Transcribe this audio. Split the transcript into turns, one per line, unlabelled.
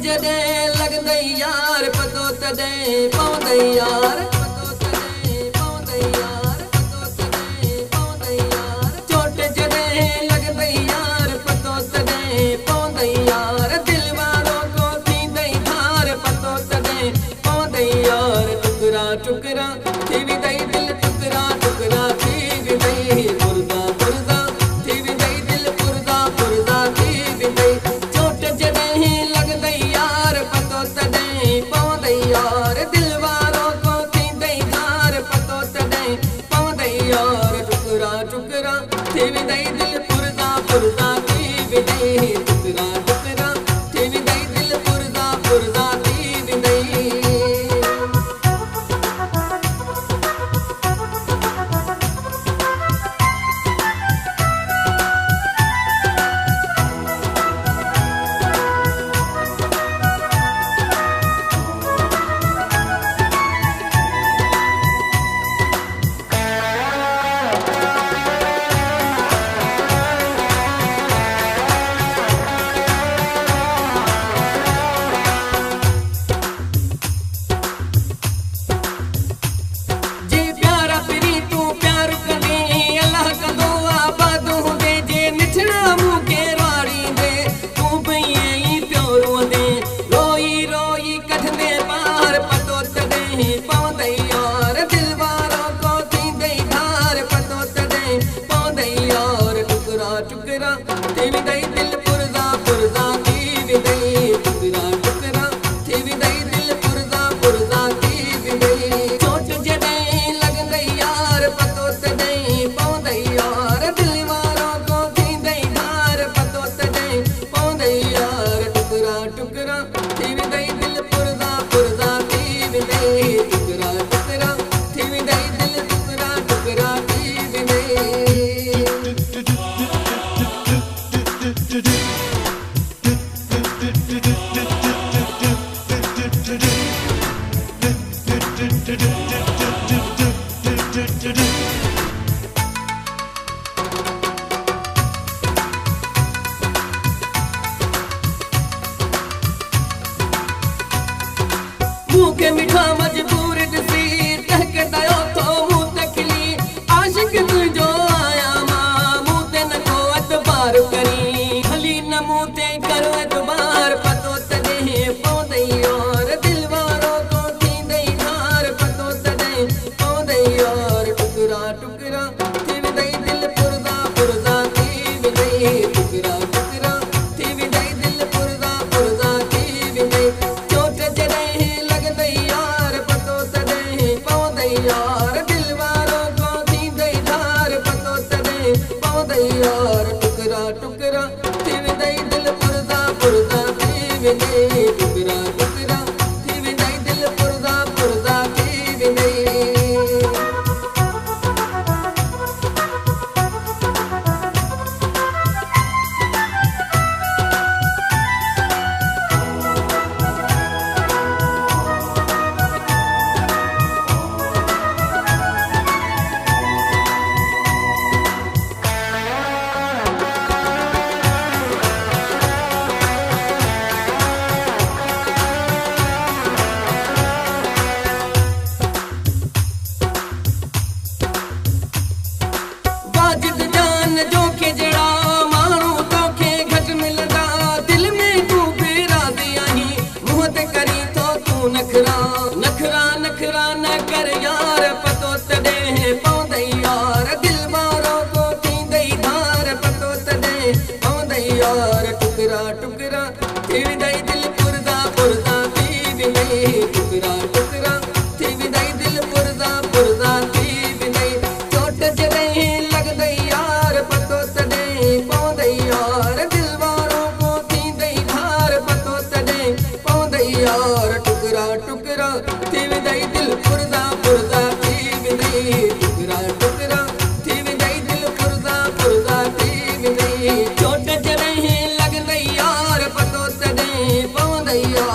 जदे लगदे यार पतो तदे पौंदे यार चोट जदे लगदे यार पतो तदे पौंदे यार दिल वालों को थींदे धार पतो तदे पौंदे यार टुकड़ा टुकड़ा थी भी दई दिल टुकड़ा टुकड़ा थी भी दई पुरदा पुरदा थी भी दई दिल पुरदा पुरदा थी भी दई चोट जदे लगदे यार पतो तदे पौंदे यार दिल वालों को थींदे धार पतो तदे पौंदे यार टुकड़ा टुकड़ा थी भी दई दिल पुरदा पुरदा थी भी दई टुकड़ा टुकड़ा थी भी दई दिल पुरदा पुरदा थी भी दई टुकड़ा थी भी दई दिल पुरदा पुरदा थी भी दई टुकड़ा टुकड़ा थी भी दई दिल पुरदा पुरदा थी भी दई चोट जदे लगदे यार पतो तदे पौंदे यार दिल वालों को थींदे धार पतो तदे पौंदे यार टुकड़ा टुकड़ा थी भी दई दिल पुरदा पुरदा थी भी दई टुकड़ा टुकड़ा थी भी दई दिल टुकड़ा टुकड़ा थी भी दई मुखे मिठा मजबूर सी टहकदा तो मुंह तकली आशिक तुझो आया मां मुंह ते न को अतबार करी भली न मुंह ते करो अतबार पतो तदे पौंदे यार दिल वालों को थींदे धार पतो तदे पौंदे यार टुकड़ा टुकड़ा थी भी दई दिल पुरदा पुरदा थी भी दई टुकड़ा टुकड़ा थी भी दई दिल पुरदा पुरदा थी भी दई चोट जदे यार दिल वालों को थींदे धार पतो तदे पौंदे यार टुकड़ा टुकड़ा थी भी दई दिल पुरदा पुरदा थी भी दई टुकड़ा टुकड़ा थी भी दई दिल पुरदा पुरदा थी भी दई पवंदई